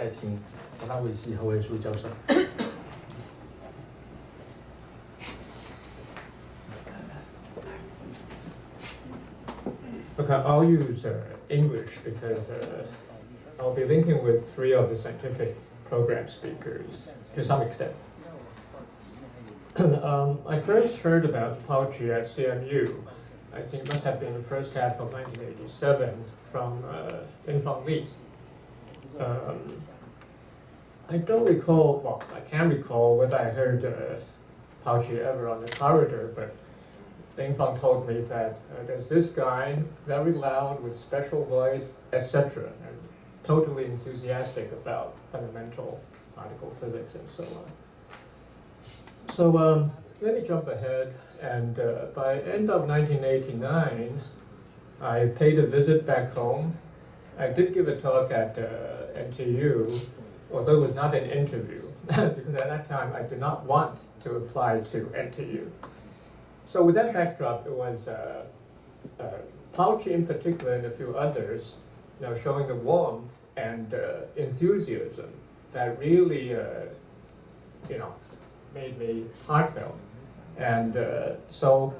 来请台大微系和Wei-Shu教授。Okay, I'll use English because I'll be linking with 3 of the scientific program speakers to some extent. I first heard about Pauchy at CMU. I think it must have been the first half of 1987 from Infang Li. I don't recall, well, I can recall whether I heard Pauchy ever on the corridor, but Infang told me that there's this guy, very loud with special voice, etc., and totally enthusiastic about fundamental particle physics and so on. So let me jump ahead, and by end of 1989, I paid a visit back home. I did give a talk at NTU, although it was not an interview, because at that time I did not want to apply to NTU. So with that backdrop, it was Pauchy in particular and a few others, showing the warmth and enthusiasm that really, made me heartfelt. And so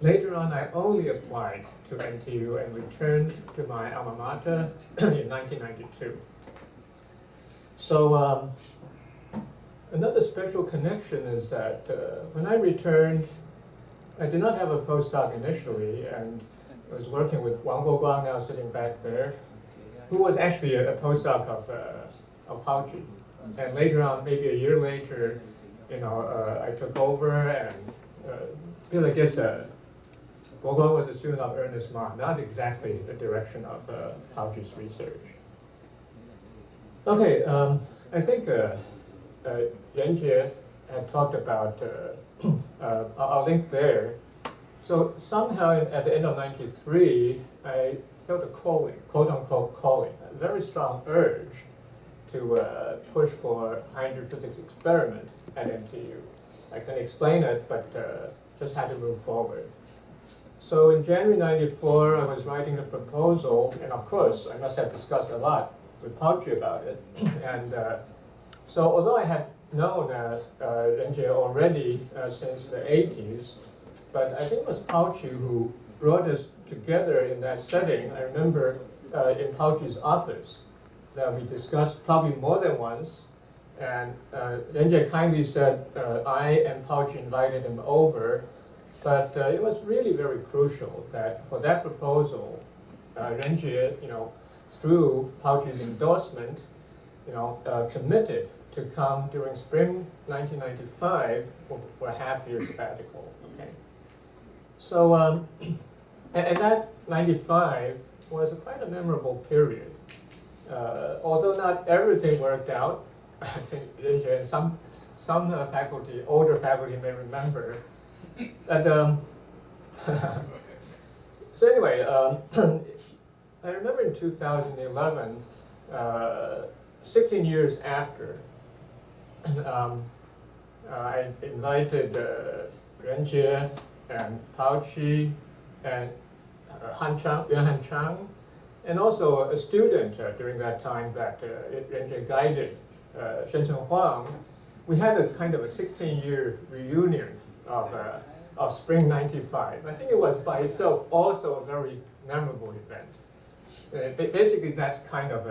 later on, I only applied to NTU and returned to my alma mater in 1992. So another special connection is that when I returned, I did not have a postdoc initially, and I was working with Wei-Shu, now sitting back there, who was actually a postdoc of Pauchy. And later on, maybe a year later, I took over, and I guess Wei-Shu was a student of Ernest Ma, not exactly the direction of Pauchy's research. Okay, I think Yan had talked about, I'll link there. So somehow at the end of 93, I felt a calling, quote unquote calling, a very strong urge to push for hydrogen physics experiment at NTU. I can explain it, but just had to move forward. So in January 94, I was writing the proposal, and of course, I must have discussed a lot with Pauchy about it. And so although I had known NJ already since the 80s, but I think it was Pauchy who brought us together in that setting. I remember in Pauchy's office that we discussed probably more than once, and NJ kindly said I and Pauchy invited him over, but it was really very crucial that for that proposal, NJ, through Pauchy's endorsement, committed to come during spring 1995 for a half-year sabbatical. Okay, so and that 95 was quite a memorable period. Although not everything worked out, I think some faculty, older faculty may remember that. So anyway, I remember in 2011, 16 years after, I invited Yuan and Pauchy and Yuan Chang, and also a student during that time that Yuan guided, Hwang. We had a kind of a 16-year reunion of spring 95. I think it was by itself also a very memorable event. Basically, that's kind of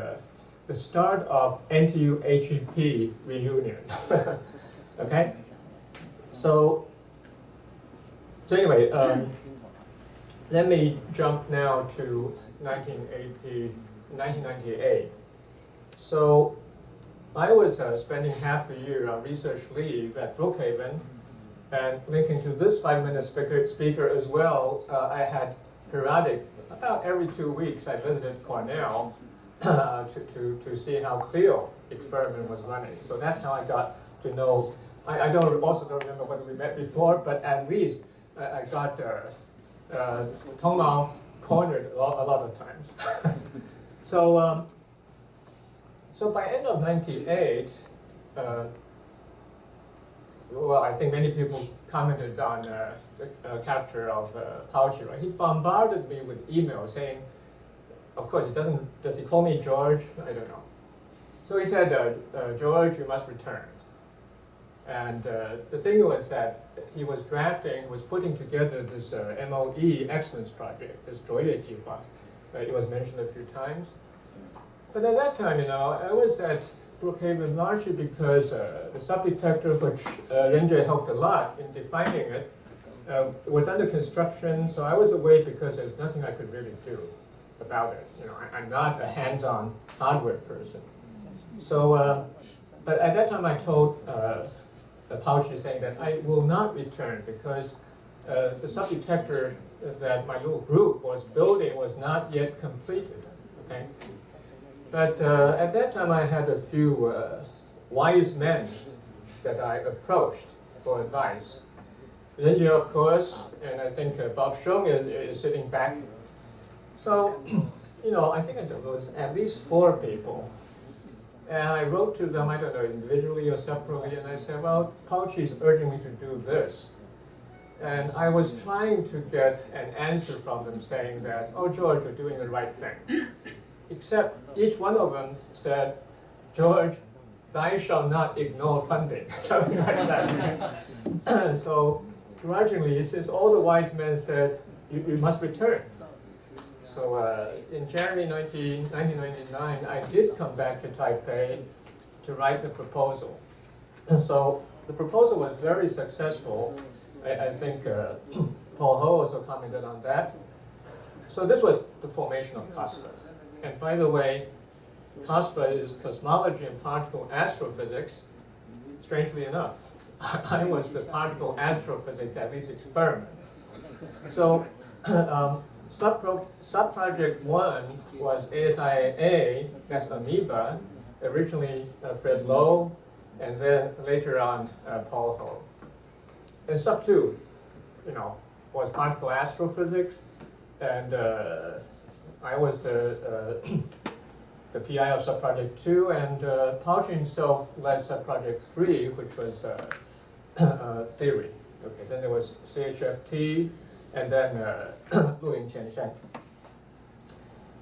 the start of NTU HEP reunion. Okay? So anyway, let me jump now to 1998. So I was spending half a year on research leave at Brookhaven, and linking to this 5-minute speaker as well, I had periodic, about every 2 weeks, I visited Cornell to see how Clio experiment was running. So that's how I got to know. I don't remember whether we met before, but at least I got Tongmao cornered a lot of times. So by end of 98, well, I think many people commented on the character of Pauchy, right? He bombarded me with emails saying, of course, does he call me George? I don't know. So he said, George, you must return. And the thing was that he was putting together this MOE excellence project, this 卓越计划. It was mentioned a few times. But at that time, I was at Brookhaven largely because the subdetector, which Renjie helped a lot in defining it, was under construction, so I was away because there's nothing I could really do about it. I'm not a hands-on hardware person. So, but at that time I told Pauchy saying that I will not return because the subdetector that my little group was building was not yet completed. Okay, but at that time I had a few wise men that I approached for advice. Renjie, of course, and I think Bob Shung is sitting back. So, I think there was at least 4 people. And I wrote to them, I don't know, individually or separately, and I said, well, Pauchy is urging me to do this. And I was trying to get an answer from them saying that, oh, George, you're doing the right thing. Except each one of them said, George, thou shall not ignore funding, something like that. So grudgingly, since all the wise men said, you must return. So in January 1999, I did come back to Taipei to write the proposal. So the proposal was very successful. I think Paul Ho also commented on that. So this was the formation of COSPA. And by the way, COSPA is Cosmology and Particle Astrophysics. Strangely enough, I was the particle astrophysics, at least experiment. So Subproject 1 was ASIA, that's Amoeba, originally Fred Lowe, and then later on Paul Ho. And Sub 2, was particle astrophysics, and I was the PI of Subproject 2, and Pauchy himself led Subproject 3, which was theory. Okay, then there was CHFT, and then Luling Qianshan.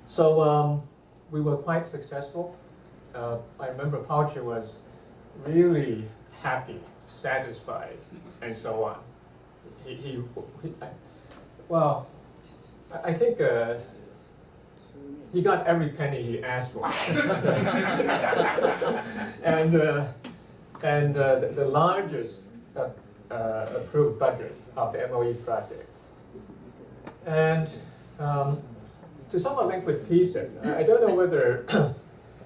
So we were quite successful. I remember Pauchy was really happy, satisfied, and so on. Well, I think he got every penny he asked for. and the largest approved budget of the MOE project. And to somewhat link with Peason, I don't know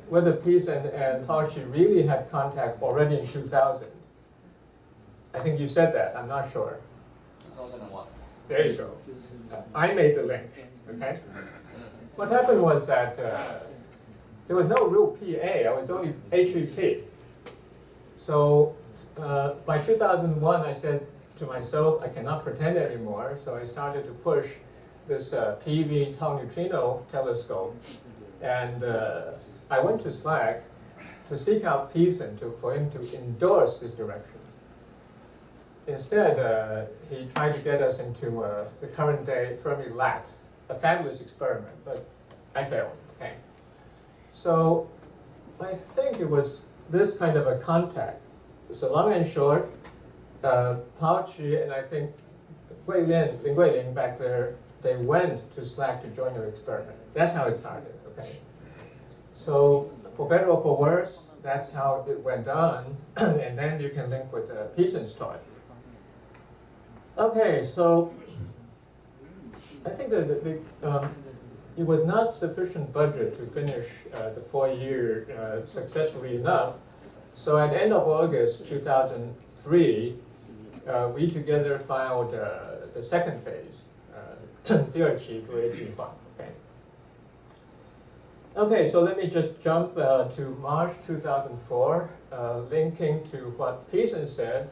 whether Peason and Pauchy really had contact already in 2000. I think you said that, I'm not sure. 2001. There you go. I made the link, okay? What happened was that there was no real PA, I was only HEP. So by 2001, I said to myself, I cannot pretend anymore, so I started to push this PV tau neutrino telescope, and I went to SLAC to seek out Peason for him to endorse this direction. Instead, he tried to get us into the current day Fermi LAT, a fabulous experiment, but I failed. Okay. So I think it was this kind of a contact. So long and short, Pauchy and I think Wei-Yann, Lin Guilin back there, they went to SLAC to join their experiment. That's how it started. Okay. So for better or for worse, that's how it went on, and then you can link with Peason's talk. Okay, so I think that it was not sufficient budget to finish the 4-year successfully enough. So at the end of August 2003, we together filed the second phase, 第二期卓越计划. Okay, so let me just jump to March 2004, linking to what Peason said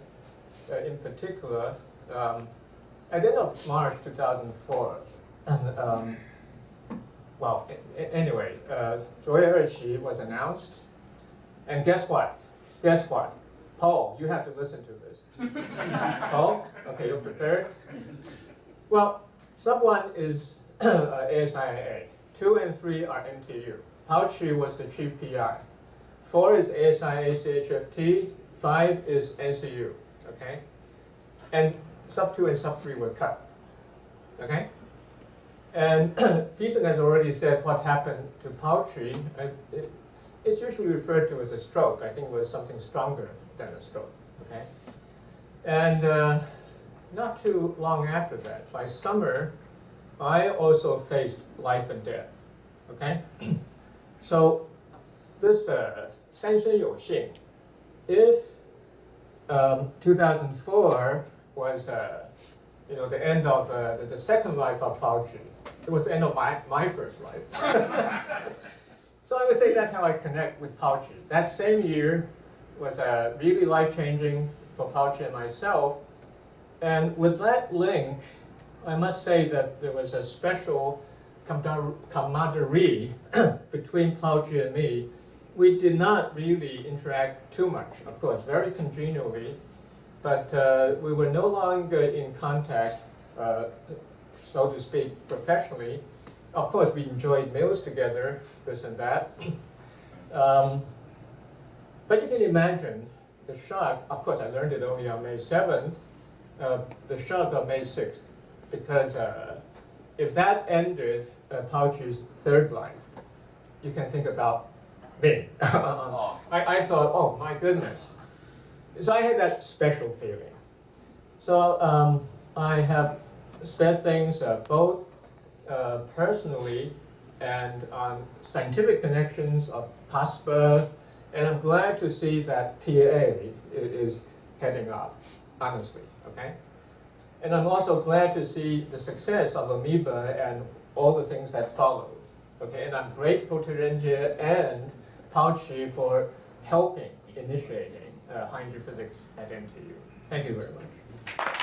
in particular. At the end of March 2004, well, anyway, 卓越二期 was announced, and guess what? Guess what? Paul, you have to listen to this. Paul, okay, you're prepared? Well, sub 1 is ASIA. 2 and 3 are NTU. Pauchy was the chief PI. 4 is ASI, ACHFT, 5 is NCU, okay? And sub 2 and sub 3 were cut, okay? And Pearson has already said what happened to Pauchy. It's usually referred to as a stroke. I think it was something stronger than a stroke, okay? And not too long after that, by summer, I also faced life and death, okay? So this 三生有幸, if 2004 was the end of the second life of Pauchy, it was the end of my first life. So I would say that's how I connect with Pauchy. That same year was really life-changing for Pauchy and myself. And with that link, I must say that there was a special camaraderie between Pauchy and me. We did not really interact too much, of course, very congenially, but we were no longer in contact, so to speak, professionally. Of course, we enjoyed meals together, this and that. But you can imagine the shock. Of course, I learned it only on May 7th, the shock of May 6th, because if that ended Pauchy's third life, you can think about me. I thought, oh my goodness. So I had that special feeling. So I have said things both personally and on scientific connections of PASPA, and I'm glad to see that PA is heading off, honestly, okay? And I'm also glad to see the success of Amoeba and all the things that followed, okay? And I'm grateful to Renjie and Pauchy for helping, initiating high-energy physics at NTU. Thank you very much.